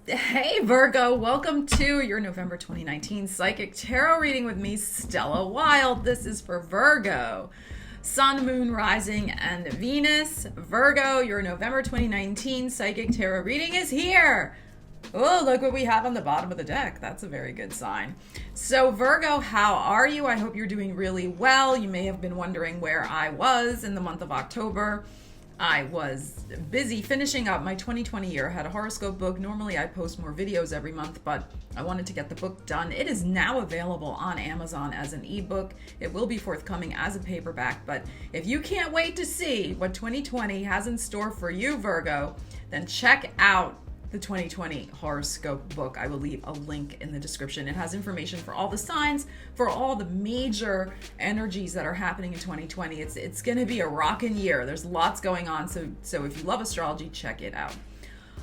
Hey Virgo, welcome to your November 2019 Psychic Tarot reading with me, Stella Wilde. This is for Virgo. Sun, Moon, Rising, and Venus. Virgo, your November 2019 Psychic Tarot reading is here. Oh, look what we have on the bottom of the deck. That's a very good sign. So Virgo, how are you? I hope you're doing really well. You may have been wondering where I was in the month of October. I was busy finishing up my 2020 year. I had a horoscope book. Normally I post more videos every month, but I wanted to get the book done. It is now available on Amazon as an ebook. It will be forthcoming as a paperback, but if you can't wait to see what 2020 has in store for you, Virgo, then check out the 2020 horoscope book. I will leave a link in the description. It has information for all the signs, for all the major energies that are happening in 2020. It's going to be a rockin' year. There's lots going on, so if you love astrology, check it out.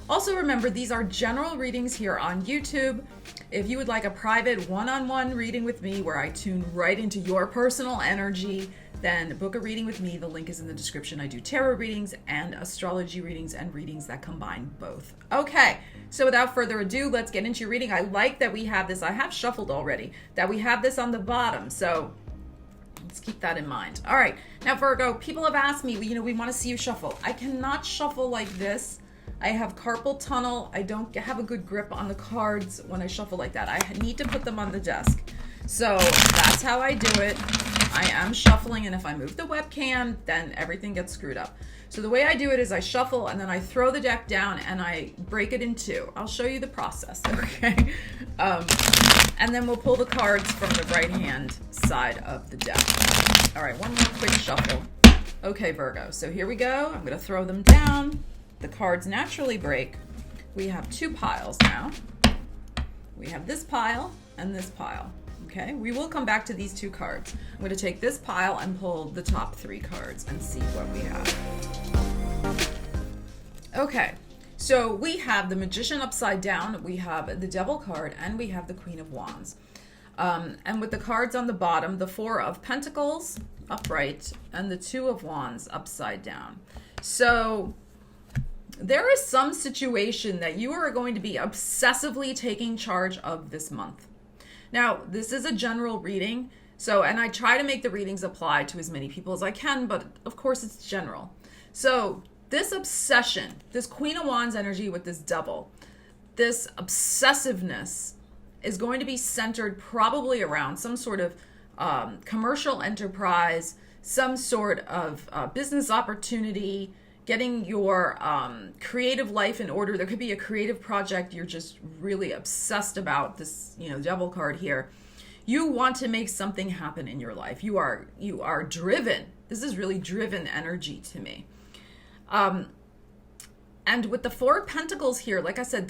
Also remember, these are general readings here on YouTube. If you would like a private one-on-one reading with me where I tune right into your personal energy, then book a reading with me. The link is in the description. I do tarot readings and astrology readings and readings that combine both. Okay, so without further ado, let's get into your reading. I like that we have this, I have shuffled already, that we have this on the bottom. So let's keep that in mind. All right, now Virgo, people have asked me, we want to see you shuffle. I cannot shuffle like this. I have carpal tunnel. I don't have a good grip on the cards when I shuffle like that. I need to put them on the desk. So that's how I do it. I am shuffling, and if I move the webcam, then everything gets screwed up. So the way I do it is I shuffle, and then I throw the deck down, and I break it in two. I'll show you the process, okay? And then we'll pull the cards from the right-hand side of the deck. All right, one more quick shuffle. Okay, Virgo, so here we go. I'm going to throw them down. The cards naturally break. We have two piles now. We have this pile and this pile. Okay, we will come back to these two cards. I'm going to take this pile and pull the top three cards and see what we have. Okay, so we have the Magician upside down, we have the Devil card, and we have the Queen of Wands. And with the cards on the bottom, the Four of Pentacles upright and the Two of Wands upside down. So there is some situation that you are going to be obsessively taking charge of this month. Now, this is a general reading, and I try to make the readings apply to as many people as I can, but of course it's general. So this obsession, this Queen of Wands energy with this Devil, this obsessiveness is going to be centered probably around some sort of commercial enterprise, some sort of business opportunity, getting your creative life in order. There could be a creative project you're just really obsessed about, this Devil card here. You want to make something happen in your life. You are driven. This is really driven energy to me. And with the Four of Pentacles here, like I said,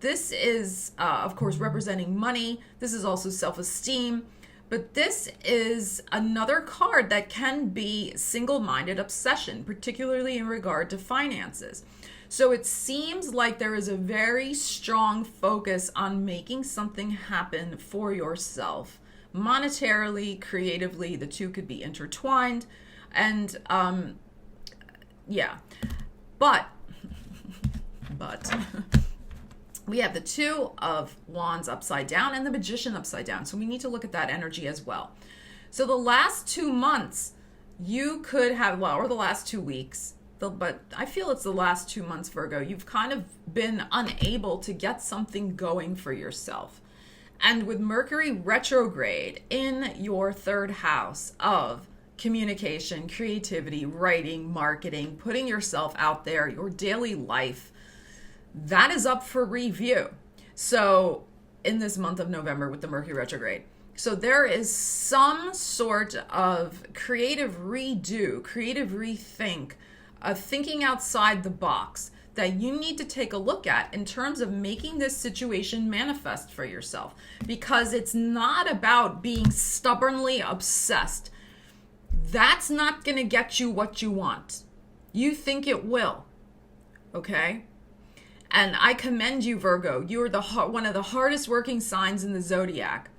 this is of course representing money. This is also self-esteem. But this is another card that can be single-minded obsession, particularly in regard to finances. So it seems like there is a very strong focus on making something happen for yourself, monetarily, creatively. The two could be intertwined. And yeah, but we have the Two of Wands upside down and the Magician upside down. So we need to look at that energy as well. So the last 2 months, you could have, or the last 2 weeks, but I feel it's the last 2 months, Virgo, you've kind of been unable to get something going for yourself. And with Mercury retrograde in your third house of communication, creativity, writing, marketing, putting yourself out there, your daily life, that is up for review. So in this month of November with the Mercury retrograde. So there is some sort of creative redo, creative rethink, thinking outside the box that you need to take a look at in terms of making this situation manifest for yourself. Because it's not about being stubbornly obsessed. That's not going to get you what you want. You think it will. Okay? And I commend you, Virgo. You are one of the hardest working signs in the zodiac.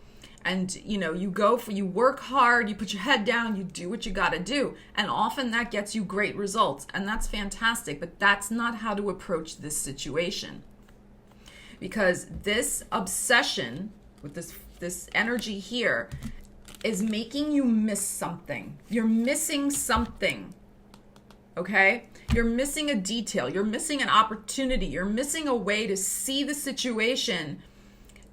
And, you work hard, you put your head down, you do what you got to do. And often that gets you great results. And that's fantastic. But that's not how to approach this situation. because this obsession with this energy here is making you miss something. You're missing something. Okay? You're missing a detail. You're missing an opportunity. You're missing a way to see the situation,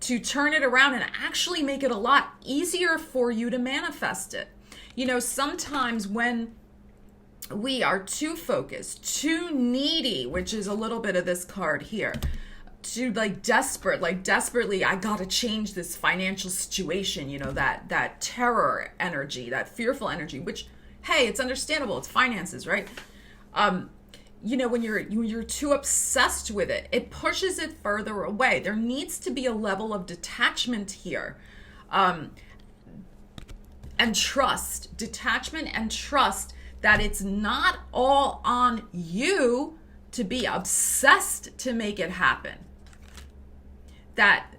to turn it around and actually make it a lot easier for you to manifest it. You know, sometimes when we are too focused, too needy, which is a little bit of this card here, too desperately, I gotta change this financial situation, you know, that terror energy, that fearful energy, which, hey, it's understandable. It's finances, right? You know, when you're too obsessed with it, it pushes it further away. There needs to be a level of detachment here. And trust, detachment and trust that it's not all on you to be obsessed to make it happen. That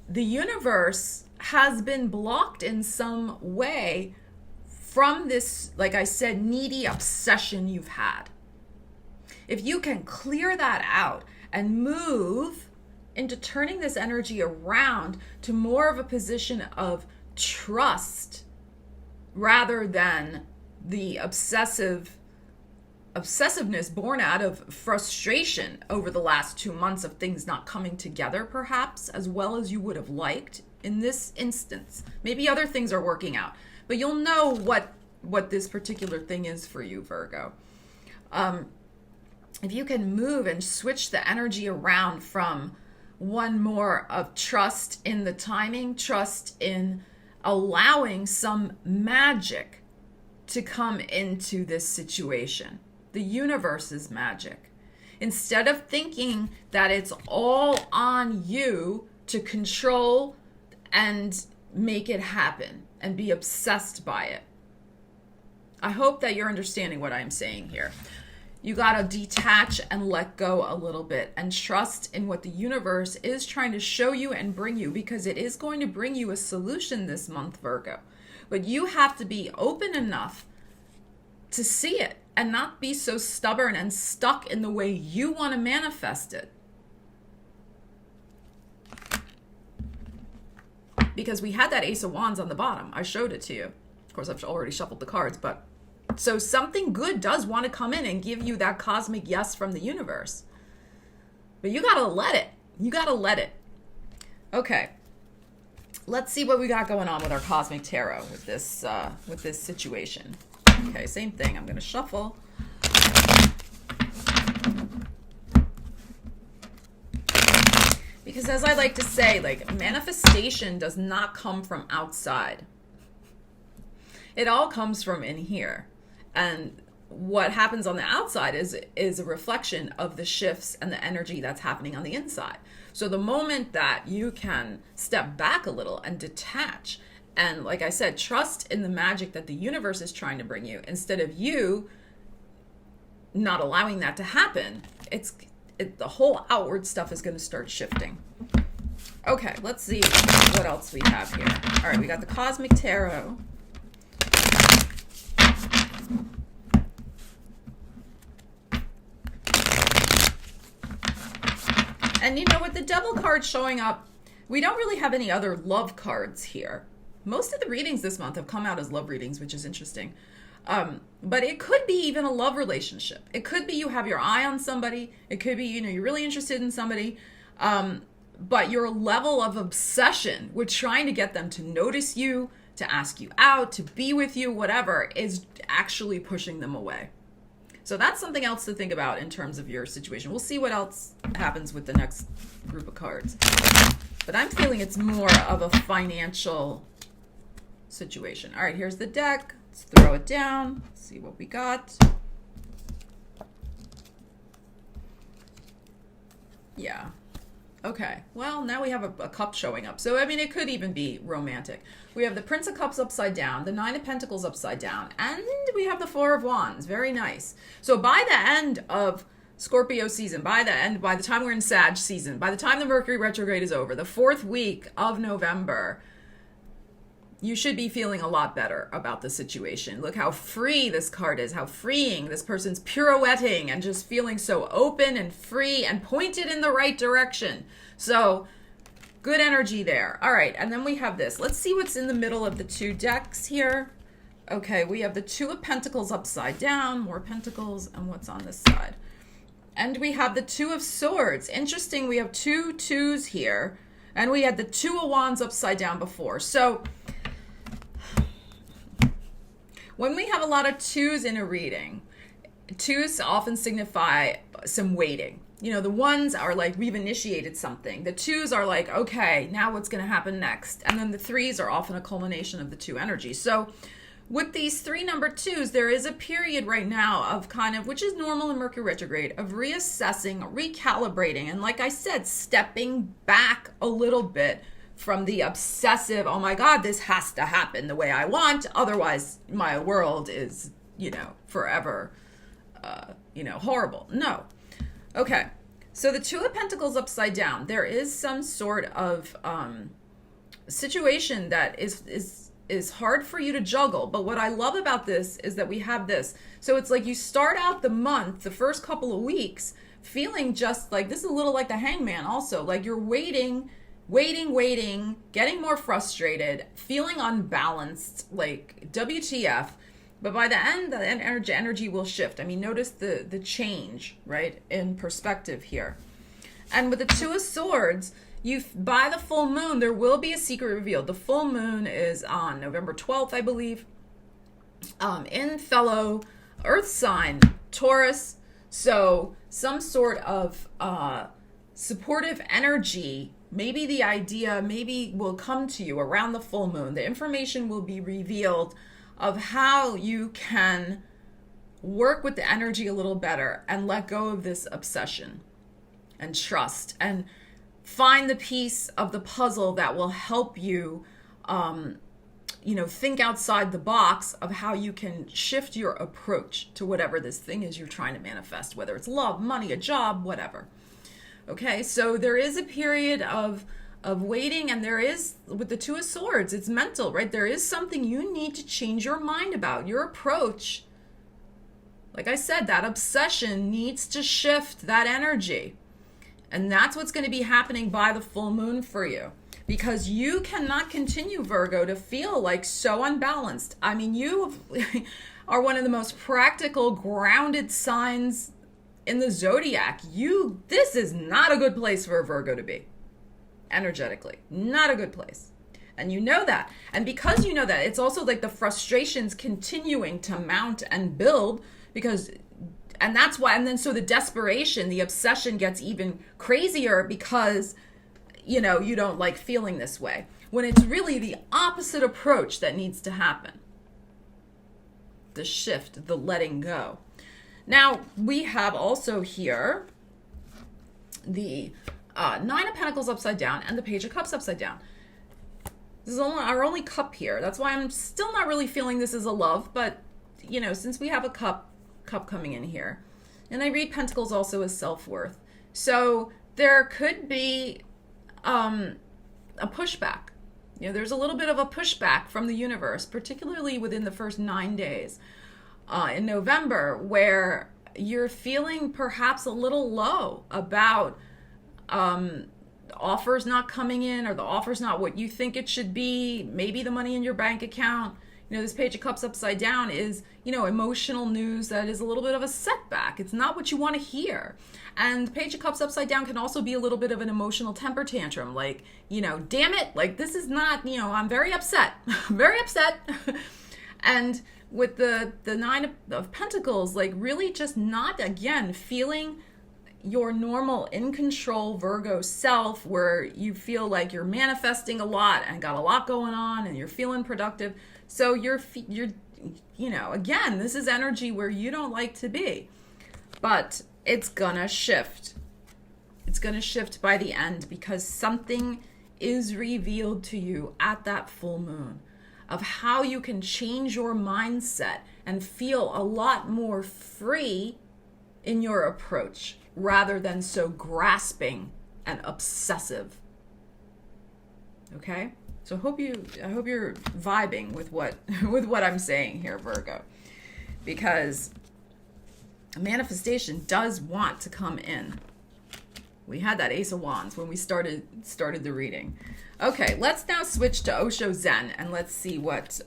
the universe has been blocked in some way from this, like I said, needy obsession you've had. If you can clear that out and move into turning this energy around to more of a position of trust rather than the obsessiveness born out of frustration over the last 2 months of things not coming together, perhaps, as well as you would have liked in this instance. Maybe other things are working out, but you'll know what this particular thing is for you, Virgo. If you can move and switch the energy around from one more of trust in the timing, trust in allowing some magic to come into this situation. The universe's magic. Instead of thinking that it's all on you to control and make it happen and be obsessed by it. I hope that you're understanding what I'm saying here. You gotta detach and let go a little bit and trust in what the universe is trying to show you and bring you, because it is going to bring you a solution this month, Virgo. But you have to be open enough to see it and not be so stubborn and stuck in the way you want to manifest it. Because we had that Ace of Wands on the bottom. I showed it to you. Of course, I've already shuffled the cards, but so something good does want to come in and give you that cosmic yes from the universe. But you got to let it. You got to let it. Okay. Let's see what we got going on with our cosmic tarot with this situation. Okay, same thing. I'm going to shuffle. Because as I like to say, like, manifestation does not come from outside. It all comes from in here. And what happens on the outside is a reflection of the shifts and the energy that's happening on the inside. So the moment that you can step back a little and detach, and like I said, trust in the magic that the universe is trying to bring you, instead of you not allowing that to happen, the whole outward stuff is going to start shifting. Okay, let's see what else we have here. All right, we got the Cosmic Tarot. And you know, with the Devil card showing up, we don't really have any other love cards here. Most of the readings this month have come out as love readings, which is interesting. But it could be even a love relationship. It could be you have your eye on somebody. It could be, you know, you're really interested in somebody. But your level of obsession with trying to get them to notice you, to ask you out, to be with you, whatever, is actually pushing them away. So that's something else to think about in terms of your situation. We'll see what else happens with the next group of cards. But I'm feeling it's more of a financial situation. All right, here's the deck. Let's throw it down. See what we got. Yeah. Okay. Well, now we have a cup showing up. So, I mean, it could even be romantic. We have the Prince of Cups upside down, the Nine of Pentacles upside down, and we have the Four of Wands. Very nice. So by the end of Scorpio season, by the time we're in Sag season, by the time the Mercury retrograde is over, the 4th week of November, you should be feeling a lot better about the situation. Look how free this card is, how freeing. This person's pirouetting and just feeling so open and free and pointed in the right direction. So good energy there. All right, and then we have this. Let's see what's in the middle of the two decks here. Okay, we have the Two of Pentacles upside down, more pentacles, and what's on this side. And we have the Two of Swords. Interesting, we have two twos here. And we had the Two of Wands upside down before. So when we have a lot of twos in a reading, twos often signify some waiting. You know, the ones are like, we've initiated something. The twos are like, okay, now what's going to happen next? And then the threes are often a culmination of the two energies. So with these three number twos, there is a period right now of kind of, which is normal in Mercury retrograde, of reassessing, recalibrating, and like I said, stepping back a little bit from the obsessive, oh my God, this has to happen the way I want, otherwise my world is, forever, horrible. No. Okay. So the Two of Pentacles upside down, there is some sort of situation that is hard for you to juggle. But what I love about this is that we have this. So it's like you start out the month, the first couple of weeks, feeling just like, this is a little like the Hangman also, like you're waiting, getting more frustrated, feeling unbalanced, like WTF. But by the end, the energy will shift. I mean, notice the change, right, in perspective here. And with the Two of Swords, by the full moon, there will be a secret revealed. The full moon is on November 12th, I believe, in fellow Earth sign, Taurus. So some sort of supportive energy, maybe the idea, maybe will come to you around the full moon. The information will be revealed of how you can work with the energy a little better and let go of this obsession and trust and find the piece of the puzzle that will help you, think outside the box of how you can shift your approach to whatever this thing is you're trying to manifest, whether it's love, money, a job, whatever. Okay, so there is a period of waiting, and there is, with the Two of Swords, it's mental, right? There is something you need to change your mind about. Your approach, like I said, that obsession needs to shift that energy. And that's what's going to be happening by the full moon for you. Because you cannot continue, Virgo, to feel like so unbalanced. I mean, you are one of the most practical, grounded signs in the zodiac. This is not a good place for a Virgo to be. Energetically, not a good place. And you know that. And because you know that, it's also like the frustrations continuing to mount and build and that's why, and then so the desperation, the obsession gets even crazier because, you don't like feeling this way. When it's really the opposite approach that needs to happen. The shift, the letting go. Now, we have also here the Nine of Pentacles upside down and the Page of Cups upside down. This is our only cup here. That's why I'm still not really feeling this is a love, but, since we have a cup coming in here. And I read Pentacles also as self-worth. So there could be a pushback. There's a little bit of a pushback from the universe, particularly within the first 9 days in November, where you're feeling perhaps a little low about offers not coming in, or the offer's not what you think it should be, maybe the money in your bank account. This Page of Cups upside down is, emotional news that is a little bit of a setback. It's not what you want to hear. And Page of Cups upside down can also be a little bit of an emotional temper tantrum. Like, damn it, like this is not, I'm very upset, very upset. And with the Nine of Pentacles, like really just not, again, feeling your normal in control Virgo self, where you feel like you're manifesting a lot and got a lot going on and you're feeling productive. So you're again, this is energy where you don't like to be, but it's gonna shift. It's gonna shift by the end, because something is revealed to you at that full moon of how you can change your mindset and feel a lot more free in your approach, rather than so grasping and obsessive. Okay? So I hope you're vibing with what with what I'm saying here, Virgo, because manifestation does want to come in. We had that Ace of Wands when we started the reading. Okay, let's now switch to Osho Zen and let's see what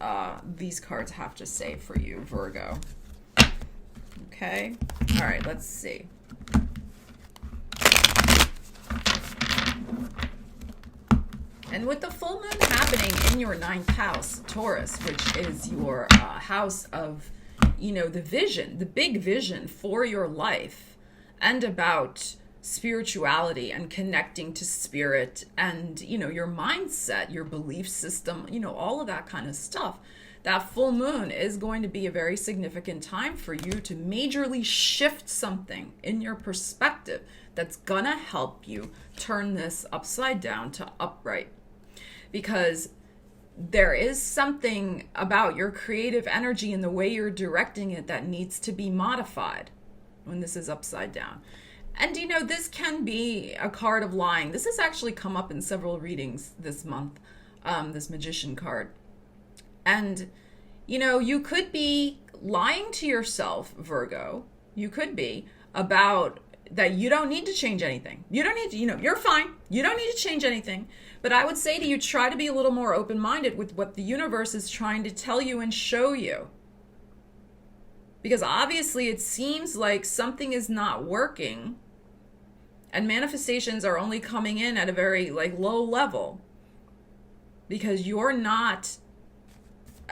these cards have to say for you, Virgo. Okay, all right, let's see. And with the full moon happening in your 9th house, Taurus, which is your house of, the vision, the big vision for your life, and about spirituality and connecting to spirit and, your mindset, your belief system, all of that kind of stuff. That full moon is going to be a very significant time for you to majorly shift something in your perspective that's gonna help you turn this upside down to upright. Because there is something about your creative energy and the way you're directing it that needs to be modified when this is upside down. And this can be a card of lying. This has actually come up in several readings this month, this Magician card. And, you could be lying to yourself, Virgo. You could be about that you don't need to change anything. You don't need to, you're fine. You don't need to change anything. But I would say to you, try to be a little more open-minded with what the universe is trying to tell you and show you. Because obviously it seems like something is not working and manifestations are only coming in at a very low level. Because you're not,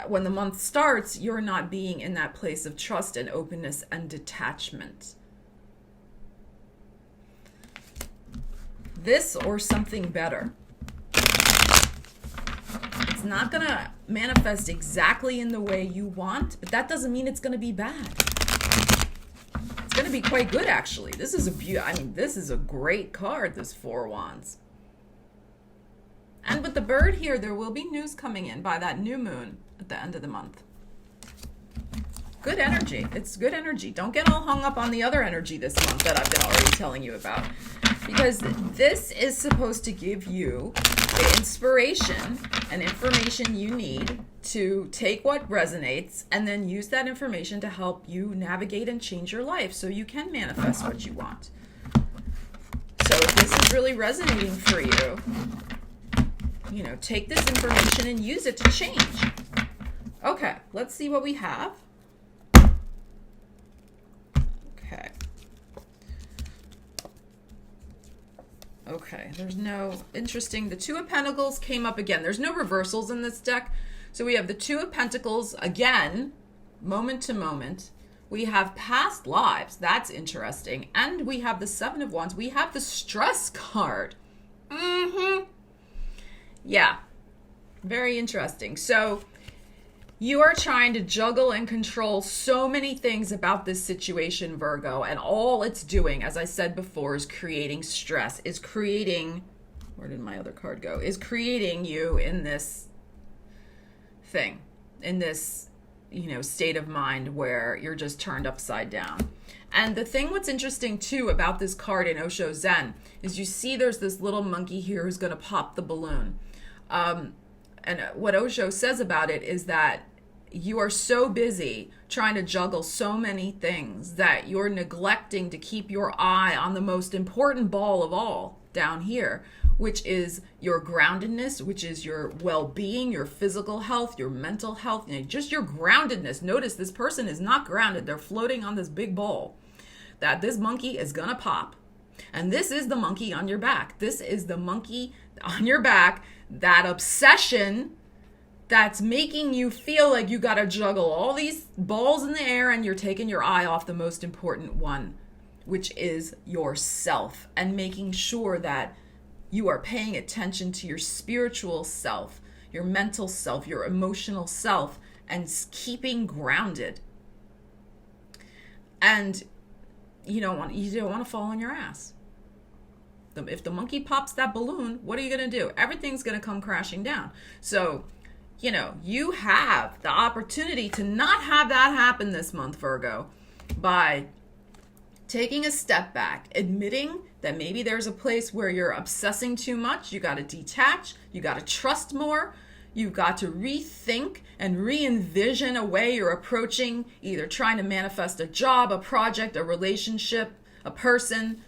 when the month starts, you're not being in that place of trust and openness and detachment. This or something better. It's not going to manifest exactly in the way you want, but that doesn't mean it's going to be bad. It's going to be quite good, actually. This is this is a great card, this Four of Wands. And with the bird here, there will be news coming in by that new moon at the end of the month. Good energy. It's good energy. Don't get all hung up on the other energy this month that I've been already telling you about. Because this is supposed to give you the inspiration and information you need to take what resonates and then use that information to help you navigate and change your life so you can manifest what you want. So if this is really resonating for you, take this information and use it to change. Okay, let's see what we have. Okay, there's no interesting. The Two of Pentacles came up again. There's no reversals in this deck. So we have the Two of Pentacles again, moment to moment. We have past lives. That's interesting. And we have the Seven of Wands. We have the Stress card. Yeah, very interesting. So you are trying to juggle and control so many things about this situation, Virgo, and all it's doing, as I said before, is creating stress, is creating, where did my other card go, is creating you in this thing, in this, state of mind where you're just turned upside down. And the thing what's interesting, too, about this card in Osho Zen is you see there's this little monkey here who's going to pop the balloon. And what Osho says about it is that you are so busy trying to juggle so many things that you're neglecting to keep your eye on the most important ball of all down here, which is your groundedness, which is your well-being, your physical health, your mental health, just your groundedness. Notice this person is not grounded. They're floating on this big ball that this monkey is gonna pop. And this is the monkey on your back. This is the monkey on your back, that obsession that's making you feel like you got to juggle all these balls in the air and you're taking your eye off the most important one, which is yourself, and making sure that you are paying attention to your spiritual self, your mental self, your emotional self, and keeping grounded. And you don't want to fall on your ass. If the monkey pops that balloon, what are you going to do? Everything's going to come crashing down. So, you have the opportunity to not have that happen this month, Virgo, by taking a step back, admitting that maybe there's a place where you're obsessing too much. You got to detach. You got to trust more. You've got to rethink and re-envision a way you're approaching either trying to manifest a job, a project, a relationship, a person,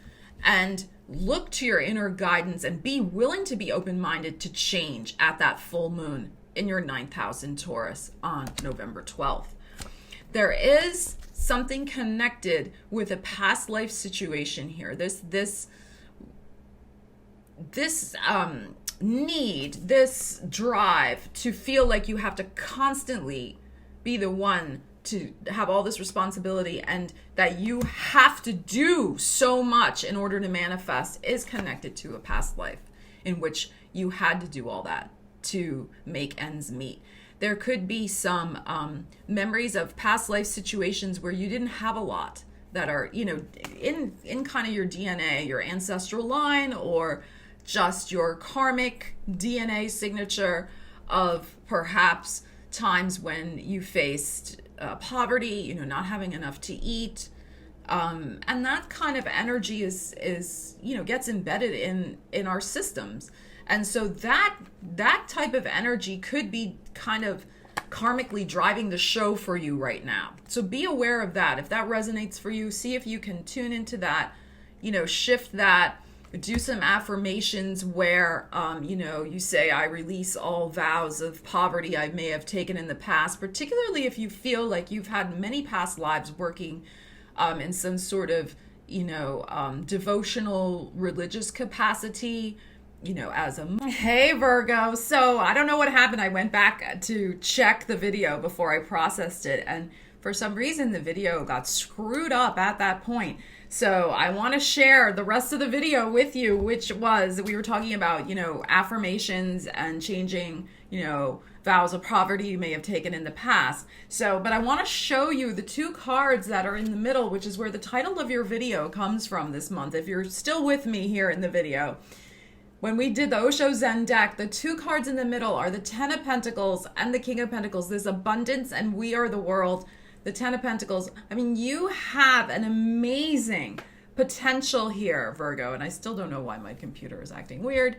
and look to your inner guidance and be willing to be open-minded to change at that full moon in your 9th house in Taurus on November 12th. There is something connected with a past life situation here. This need, this drive to feel like you have to constantly be the one to have all this responsibility and that you have to do so much in order to manifest is connected to a past life in which you had to do all that to make ends meet. There could be some memories of past life situations where you didn't have a lot that are, in kind of your DNA, your ancestral line, or just your karmic DNA signature of perhaps times when you faced poverty, not having enough to eat. And that kind of energy is gets embedded in our systems. And so that type of energy could be kind of karmically driving the show for you right now. So be aware of that. If that resonates for you, see if you can tune into that, shift that, do some affirmations where, you say, I release all vows of poverty I may have taken in the past, particularly if you feel like you've had many past lives working in some sort of, devotional religious capacity, as a... Hey, Virgo. So I don't know what happened. I went back to check the video before I processed it. And for some reason, the video got screwed up at that point. So I want to share the rest of the video with you, which was, we were talking about, affirmations and changing, vows of poverty you may have taken in the past. So, but I want to show you the 2 cards that are in the middle, which is where the title of your video comes from this month. If you're still with me here in the video, when we did the Osho Zen deck, the 2 cards in the middle are the 10 of Pentacles and the King of Pentacles. There's abundance and we are the world. The 10 of Pentacles. I mean, you have an amazing potential here, Virgo. And I still don't know why my computer is acting weird.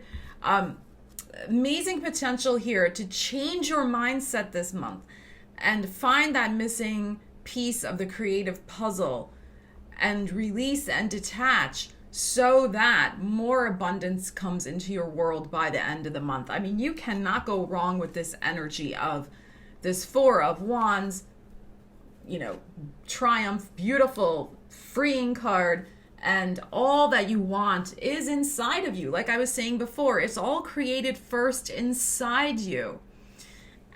Amazing potential here to change your mindset this month and find that missing piece of the creative puzzle and release and detach so that more abundance comes into your world by the end of the month. I mean, you cannot go wrong with this energy of this 4 of Wands, triumph, beautiful, freeing card, and all that you want is inside of you. Like I was saying before, it's all created first inside you.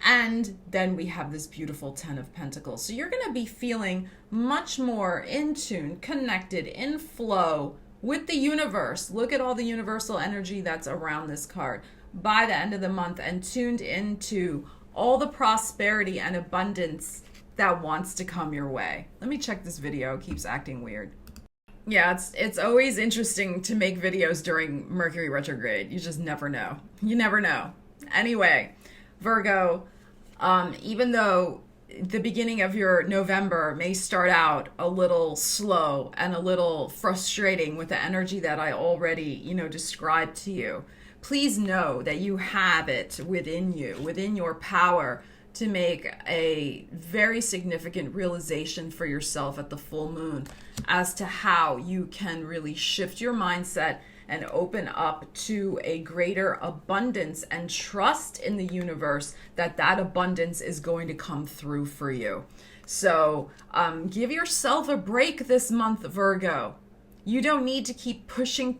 And then we have this beautiful 10 of Pentacles. So you're going to be feeling much more in tune, connected, in flow with the universe. Look at all the universal energy that's around this card by the end of the month and tuned into all the prosperity and abundance that wants to come your way. Let me check this video. It keeps acting weird. Yeah, it's always interesting to make videos during Mercury retrograde. You just never know. You never know. Anyway, Virgo, even though the beginning of your November may start out a little slow and a little frustrating with the energy that I already, described to you, please know that you have it within you, within your power, to make a very significant realization for yourself at the full moon as to how you can really shift your mindset and open up to a greater abundance and trust in the universe that abundance is going to come through for you. So give yourself a break this month, Virgo. You don't need to keep pushing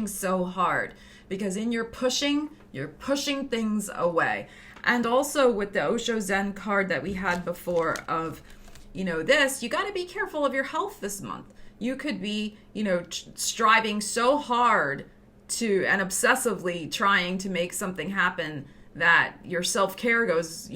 so hard, because in your pushing, you're pushing things away. And also with the Osho Zen card that we had before of, this, you got to be careful of your health this month. You could be, striving so hard and obsessively trying to make something happen that your self-care goes,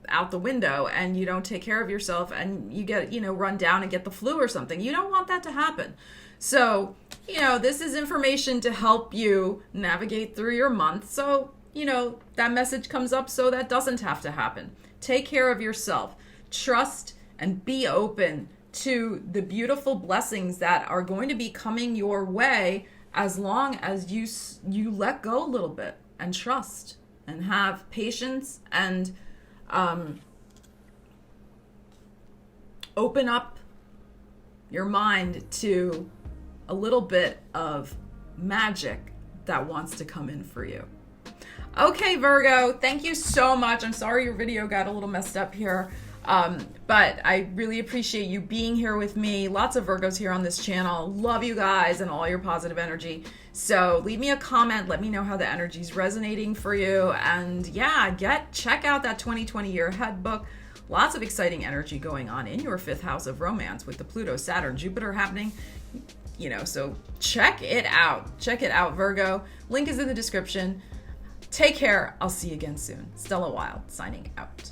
out the window and you don't take care of yourself and you get, run down and get the flu or something. You don't want that to happen. So, this is information to help you navigate through your month. So, that message comes up so that doesn't have to happen. Take care of yourself. Trust and be open to the beautiful blessings that are going to be coming your way as long as you let go a little bit and trust and have patience and open up your mind to a little bit of magic that wants to come in for you. Okay, Virgo, thank you so much. I'm sorry your video got a little messed up here, but I really appreciate you being here with me. Lots of Virgos here on this channel. Love you guys and all your positive energy. So leave me a comment. Let me know how the energy's resonating for you. And yeah, check out that 2020 year ahead book. Lots of exciting energy going on in your 5th house of romance with the Pluto, Saturn, Jupiter happening. So check it out. Check it out, Virgo. Link is in the description. Take care. I'll see you again soon. Stella Wilde signing out.